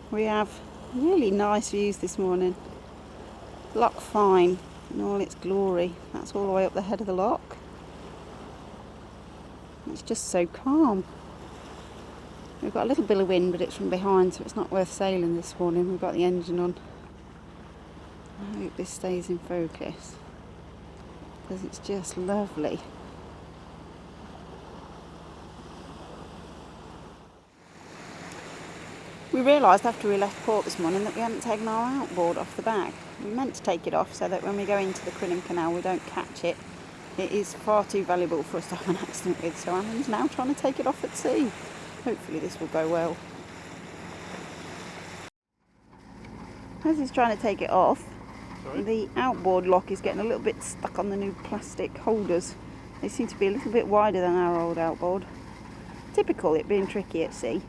We have really nice views this morning. Loch Fyne in all its glory. That's all the way up the head of the loch. It's just so calm. We've got a little bit of wind, but it's from behind, so it's not worth sailing this morning. We've got the engine on. I hope this stays in focus, because it's just lovely. We realised after we left port this morning that we hadn't taken our outboard off the bag. We meant to take it off so that when we go into the Crinan Canal we don't catch it. It is far too valuable for us to have an accident with, so Alan's now trying to take it off at sea. Hopefully this will go well. As he's trying to take it off, the outboard lock is getting a little bit stuck on the new plastic holders. They seem to be a little bit wider than our old outboard. Typical, it being tricky at sea.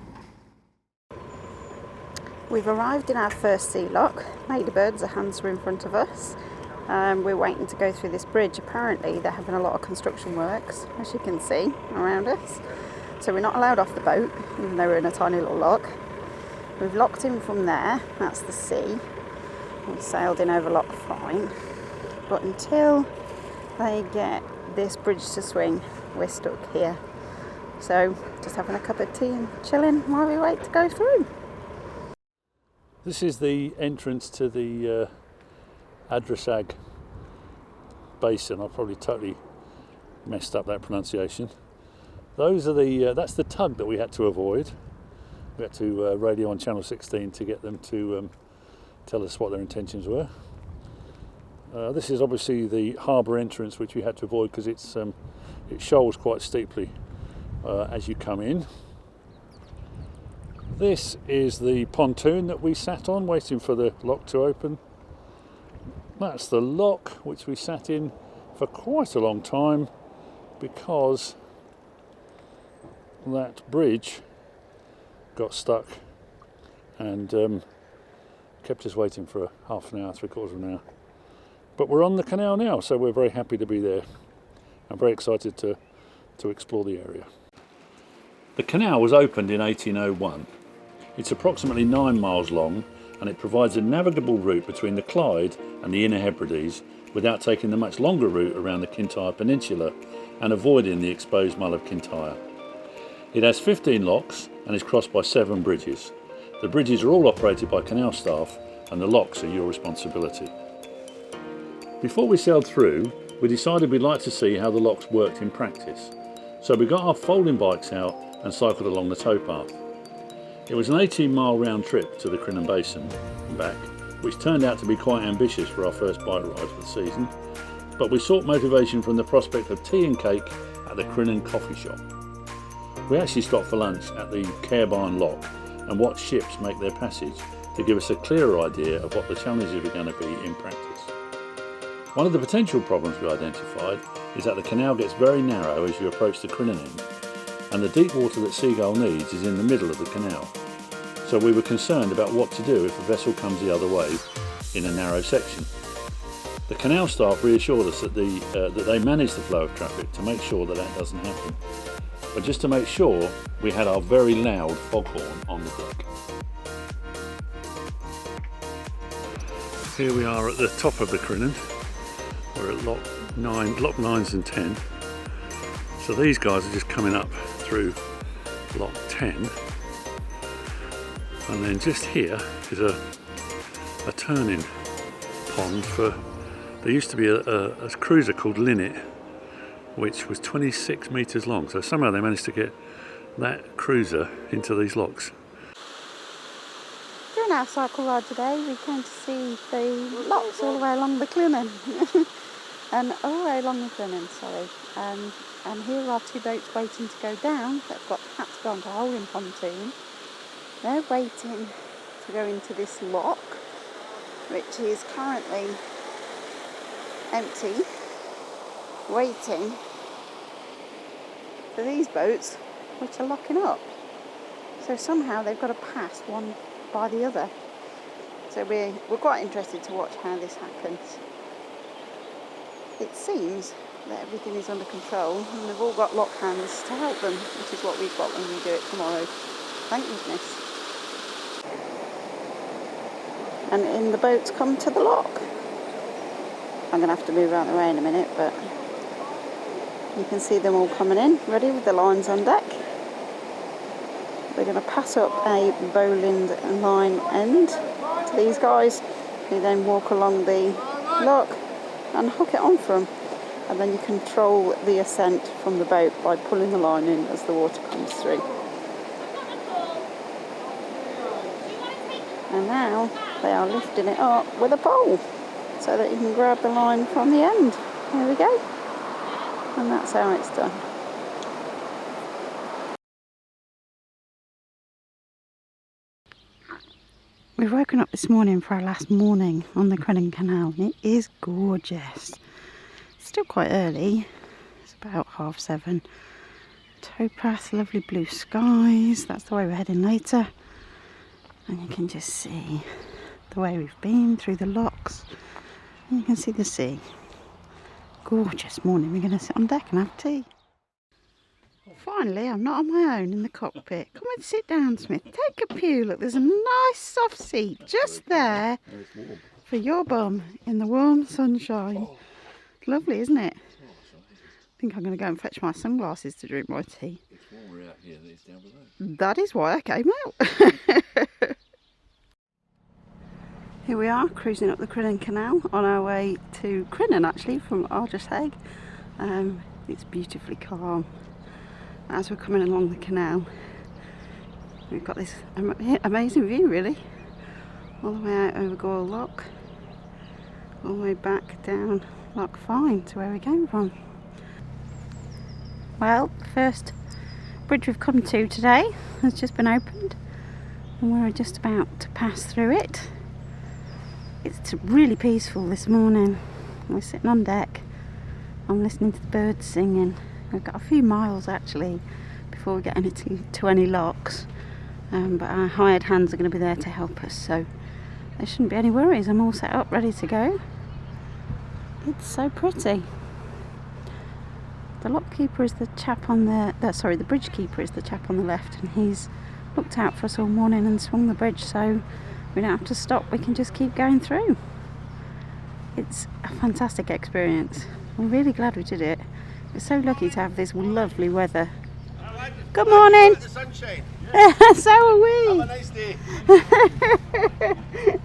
We've arrived in our first sea lock. Ladybirds, the hands are in front of us. We're waiting to go through this bridge. Apparently they're having a lot of construction works, as you can see around us. So we're not allowed off the boat, even though we're in a tiny little lock. We've locked in from there, that's the sea. We sailed in over Loch Fyne. But until they get this bridge to swing, we're stuck here. So just having a cup of tea and chilling while we wait to go through. This is the entrance to the Ardrishaig basin. I've probably totally messed up that pronunciation. Those are that's the tug that we had to avoid. We had to radio on channel 16 to get them to tell us what their intentions were. This is obviously the harbour entrance, which we had to avoid because it shoals quite steeply as you come in. This is the pontoon that we sat on, waiting for the lock to open. That's the lock which we sat in for quite a long time because that bridge got stuck and kept us waiting for half an hour, 3/4 of an hour. But we're on the canal now, so we're very happy to be there. I'm very excited to explore the area. The canal was opened in 1801. It's approximately 9 miles long and it provides a navigable route between the Clyde and the Inner Hebrides without taking the much longer route around the Kintyre Peninsula and avoiding the exposed Mull of Kintyre. It has 15 locks and is crossed by 7 bridges. The bridges are all operated by canal staff and the locks are your responsibility. Before we sailed through, we decided we'd like to see how the locks worked in practice. So we got our folding bikes out and cycled along the towpath. It was an 18-mile round trip to the Crinan Basin and back, which turned out to be quite ambitious for our first bike ride of the season, but we sought motivation from the prospect of tea and cake at the Crinan coffee shop. We actually stopped for lunch at the Cairbarn Lock and watched ships make their passage to give us a clearer idea of what the challenges are going to be in practice. One of the potential problems we identified is that the canal gets very narrow as you approach the Crinan end, and the deep water that Seagull needs is in the middle of the canal. So we were concerned about what to do if a vessel comes the other way in a narrow section. The canal staff reassured us that they manage the flow of traffic to make sure that that doesn't happen. But just to make sure, we had our very loud foghorn on the deck. Here we are at the top of the Crinan. We're at Loch 9s and 10. So these guys are just coming up through Loch 10. And then just here is a turning pond for, there used to be a cruiser called Linnet, which was 26 metres long. So somehow they managed to get that cruiser into these locks. During our cycle ride today, we came to see the locks all the way along the Crinan. And all the way along the Crinan, and here are 2 boats waiting to go down that had to go onto a holding pontoon. They're waiting to go into this lock, which is currently empty, waiting for these boats, which are locking up. So somehow they've got to pass one by the other. So we're quite interested to watch how this happens. It seems that everything is under control and they've all got lock hands to help them, which is what we've got when we do it tomorrow. Thank goodness. and in the boats come to the lock. I'm going to have to move out of the way in a minute, but you can see them all coming in, ready with the lines on deck. We're going to pass up a bowline line end to these guys, who then walk along the lock and hook it on for them. And then you control the ascent from the boat by pulling the line in as the water comes through. And now they are lifting it up with a pole so that you can grab the line from the end. There we go. And that's how it's done. We've woken up this morning for our last morning on the Crinan Canal, and it is gorgeous. It's still quite early, it's about 7:30. Towpath, lovely blue skies, that's the way we're heading later. And you can just see the way we've been through the locks. And you can see the sea. Gorgeous morning. We're going to sit on deck and have tea. Finally, I'm not on my own in the cockpit. Come and sit down, Smith. Take a pew. Look, there's a nice soft seat just there for your bum in the warm sunshine. Lovely, isn't it? I think I'm going to go and fetch my sunglasses to drink my tea. It's warmer out here than it's down below. That is why I came out. Here we are, cruising up the Crinan Canal on our way to Crinan, actually, from Ardrishaig. It's beautifully calm. As we're coming along the canal, we've got this amazing view, really. All the way out over Goyle Loch, all the way back down Loch Fyne to where we came from. Well, the first bridge we've come to today has just been opened, and we're just about to pass through it. It's really peaceful this morning. We're sitting on deck. I'm listening to the birds singing. We've got a few miles actually before we get into any locks, but our hired hands are going to be there to help us, so there shouldn't be any worries. I'm all set up, ready to go. It's so pretty. The lock keeper is the chap on the bridge keeper is the chap on the left, and he's looked out for us all morning and swung the bridge, so we don't have to stop. We can just keep going through. It's a fantastic experience. We're really glad we did it. We're so lucky to have this lovely weather. Good morning. The sunshine. So are we. Have a nice day.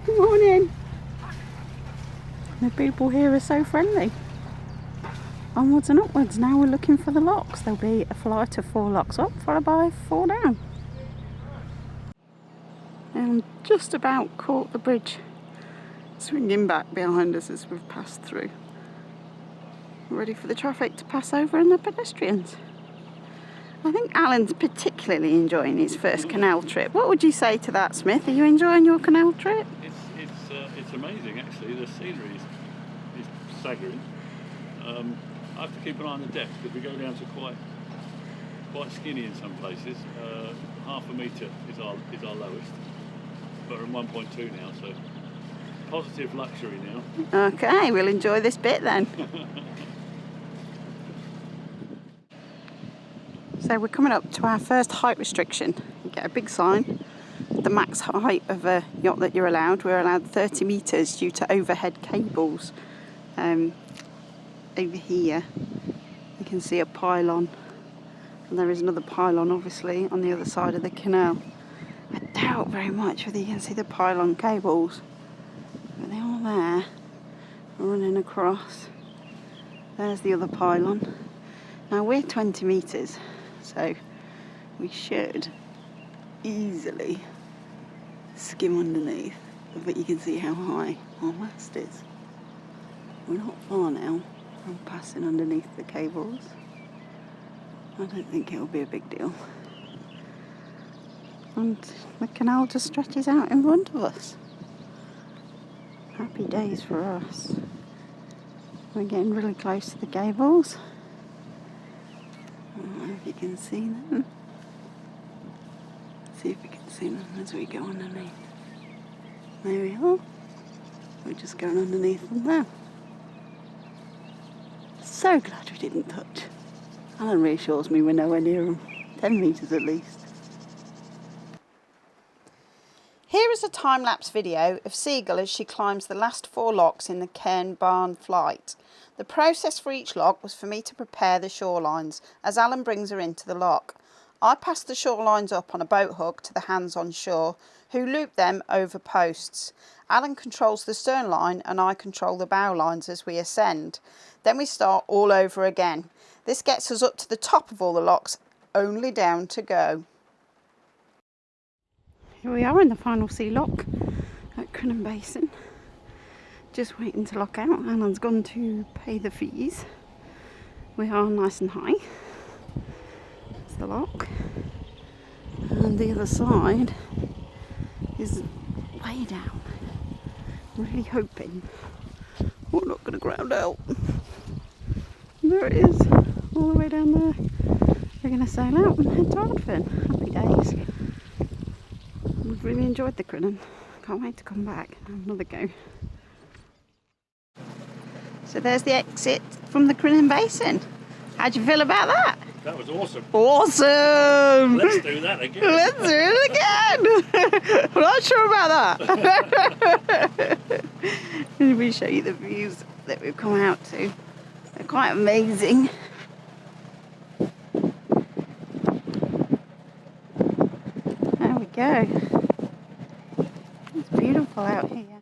Good morning. The people here are so friendly. Onwards and upwards. Now we're looking for the locks. There'll be a flight of 4 locks up, followed by 4 down. And just about caught the bridge swinging back behind us as we've passed through. Ready for the traffic to pass over and the pedestrians. I think Alan's particularly enjoying his first canal trip. What would you say to that, Smith? Are you enjoying your canal trip? It's amazing, actually. The scenery is staggering. I have to keep an eye on the depth because we go down to quite skinny in some places. Half a metre is our lowest, but we're in 1.2 now, so positive luxury now. Okay, we'll enjoy this bit then. So we're coming up to our first height restriction. You get a big sign. The max height of a yacht that you're allowed. We're allowed 30 metres due to overhead cables. Over here you can see a pylon, and there is another pylon obviously on the other side of the canal. I doubt very much whether you can see the pylon cables, but they are there running across. There's the other pylon. Now we're 20 metres, so we should easily skim underneath, but you can see how high our mast is. We're not far now from passing underneath the cables. I don't think it'll be a big deal. And the canal just stretches out in front of us. Happy days for us. We're getting really close to the cables. I don't know if you can see them. See if we can see them as we go underneath. There we are. We're just going underneath them now. So glad we didn't touch. Alan reassures me we're nowhere near them. 10 metres at least. Here is just a time-lapse video of Seagull as she climbs the last 4 locks in the Cairnbarn flight. The process for each lock was for me to prepare the shorelines as Alan brings her into the lock. I pass the shorelines up on a boat hook to the hands on shore, who loop them over posts. Alan controls the stern line and I control the bow lines as we ascend. Then we start all over again. This gets us up to the top of all the locks, only down to go. Here we are in the final sea lock at Crinan Basin. Just waiting to lock out. Alan's gone to pay the fees. We are nice and high. That's the lock. And the other side is way down. Really hoping we're not going to ground out. There it is, all the way down there. We're going to sail out and head to Ardfern. Happy days. We've really enjoyed the Crinan. Can't wait to come back and have another go. So there's the exit from the Crinan Basin. How'd you feel about that? That was awesome. Awesome! Let's do that again. Let's do it again! I'm not sure about that. Let me show you the views that we've come out to. They're quite amazing. There we go. It's beautiful out here.